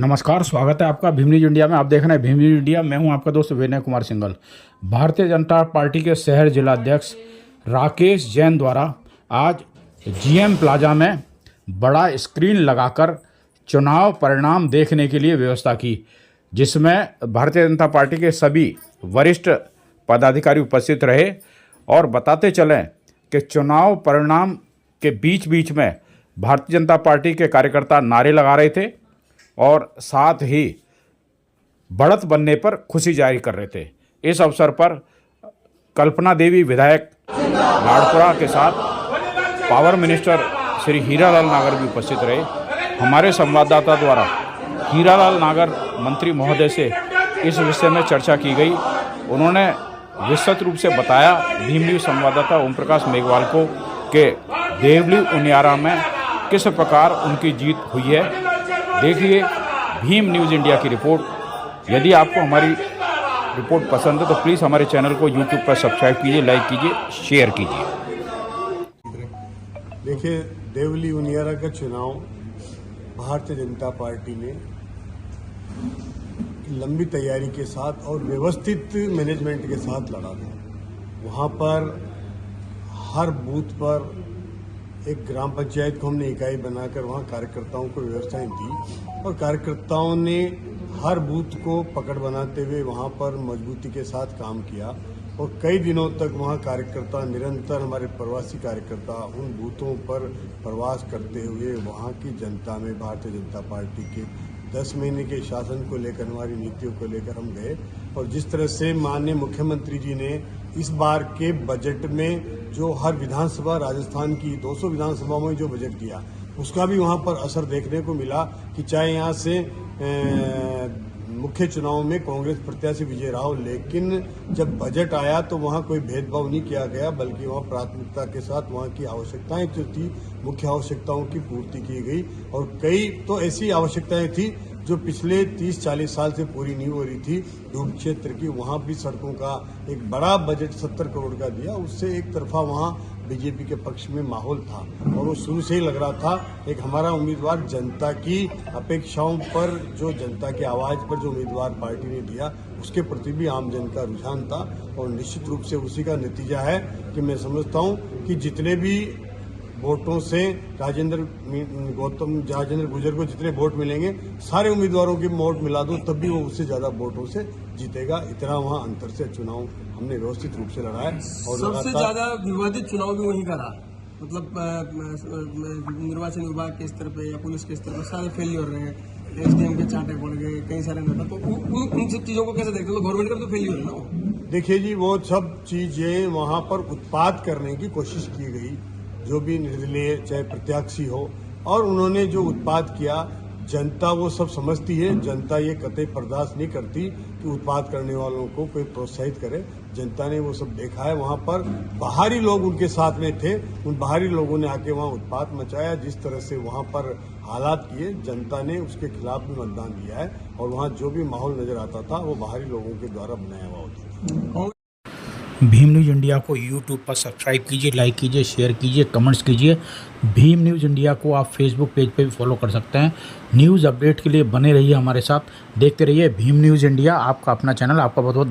नमस्कार, स्वागत है आपका भीम न्यूज इंडिया में। आप देख रहे हैं भीम न्यूज इंडिया। मैं हूं आपका दोस्त विनय कुमार सिंघल। भारतीय जनता पार्टी के शहर जिलाध्यक्ष राकेश जैन द्वारा आज जीएम प्लाजा में बड़ा स्क्रीन लगाकर चुनाव परिणाम देखने के लिए व्यवस्था की, जिसमें भारतीय जनता पार्टी के सभी वरिष्ठ पदाधिकारी उपस्थित रहे और बताते चलें कि चुनाव परिणाम के बीच बीच में भारतीय जनता पार्टी के कार्यकर्ता नारे लगा रहे थे और साथ ही बढ़त बनने पर खुशी जाहिर कर रहे थे। इस अवसर पर कल्पना देवी विधायक लाड़पुरा के साथ पावर मिनिस्टर श्री हीरालाल नागर भी उपस्थित रहे। हमारे संवाददाता द्वारा हीरालाल नागर मंत्री महोदय से इस विषय में चर्चा की गई। उन्होंने विस्तृत रूप से बताया भीम न्यूज संवाददाता ओम प्रकाश मेघवाल को कि देवली उनियारा में किस प्रकार उनकी जीत हुई है। देखिए भीम न्यूज़ इंडिया की रिपोर्ट। यदि आपको हमारी रिपोर्ट पसंद है तो प्लीज़ हमारे चैनल को यूट्यूब पर सब्सक्राइब कीजिए, लाइक कीजिए, शेयर कीजिए। देखिए, देवली उनियारा का चुनाव भारतीय जनता पार्टी ने लंबी तैयारी के साथ और व्यवस्थित मैनेजमेंट के साथ लड़ा था। वहाँ पर हर बूथ पर एक ग्राम पंचायत को हमने इकाई बनाकर वहाँ कार्यकर्ताओं को व्यवस्थाएं दी और कार्यकर्ताओं ने हर बूथ को पकड़ बनाते हुए वहाँ पर मजबूती के साथ काम किया और कई दिनों तक वहाँ कार्यकर्ता निरंतर, हमारे प्रवासी कार्यकर्ता उन बूथों पर प्रवास करते हुए वहाँ की जनता में भारतीय जनता पार्टी के 10 महीने के शासन को लेकर, हमारी नीतियों को लेकर हम गए। और जिस तरह से माननीय मुख्यमंत्री जी ने इस बार के बजट में जो हर विधानसभा, राजस्थान की 200 विधानसभाओं में जो बजट दिया, उसका भी वहाँ पर असर देखने को मिला कि चाहे यहाँ से मुख्य चुनाव में कांग्रेस प्रत्याशी विजय रहा हो, लेकिन जब बजट आया तो वहाँ कोई भेदभाव नहीं किया गया, बल्कि वहाँ प्राथमिकता के साथ वहाँ की आवश्यकताएं जो थी, मुख्य आवश्यकताओं की पूर्ति की गई। और कई तो ऐसी आवश्यकताएं थी जो पिछले 30-40 साल से पूरी नहीं हो रही थी। दूर क्षेत्र की वहाँ भी सड़कों का एक बड़ा बजट 70 करोड़ का दिया। उससे एक तरफा वहाँ बीजेपी के पक्ष में माहौल था और वो शुरू से ही लग रहा था एक हमारा उम्मीदवार जनता की अपेक्षाओं पर, जो जनता की आवाज़ पर जो उम्मीदवार पार्टी ने दिया, उसके प्रति भी आम जन का रुझान था। और निश्चित रूप से उसी का नतीजा है कि मैं समझता हूँ कि जितने भी वोटों से राजेंद्र गुजर को जितने वोट मिलेंगे, सारे उम्मीदवारों की वोट मिला दो तब भी वो उससे ज्यादा वोटों से जीतेगा। इतना वहाँ अंतर से चुनाव हमने व्यवस्थित रूप से लड़ा है और सबसे ज्यादा विवादित चुनाव भी वहीं का रहा। मतलब निर्वाचन विभाग के स्तर पे या पुलिस के स्तर पर सारे फेल हो रहे हैं, एसडीएम के चांटे पड़ गए, कई सारे नेता। तो उन सब चीजों को कैसे देखते हो? गवर्नमेंट का तो फेल हो रहा है ना वो। देखिए जी, वो सब चीजें वहाँ पर उत्पाद करने की कोशिश की गई, जो भी निर्दलीय चाहे प्रत्याशी हो, और उन्होंने जो उत्पाद किया, जनता वो सब समझती है। जनता ये कतई बर्दाश्त नहीं करती कि उत्पाद करने वालों को कोई प्रोत्साहित करे। जनता ने वो सब देखा है। वहाँ पर बाहरी लोग उनके साथ में थे, उन बाहरी लोगों ने आके वहाँ उत्पात मचाया। जिस तरह से वहाँ पर हालात किए, जनता ने उसके खिलाफ भी मतदान दिया है और वहाँ जो भी माहौल नजर आता था वो बाहरी लोगों के द्वारा बनाया हुआ होता था। भीम न्यूज़ इंडिया को यूट्यूब पर सब्सक्राइब कीजिए, लाइक कीजिए, शेयर कीजिए, कमेंट्स कीजिए। भीम न्यूज़ इंडिया को आप फेसबुक पेज पे भी फॉलो कर सकते हैं। न्यूज़ अपडेट के लिए बने रहिए हमारे साथ, देखते रहिए भीम न्यूज़ इंडिया। आपका अपना चैनल। आपका बहुत बहुत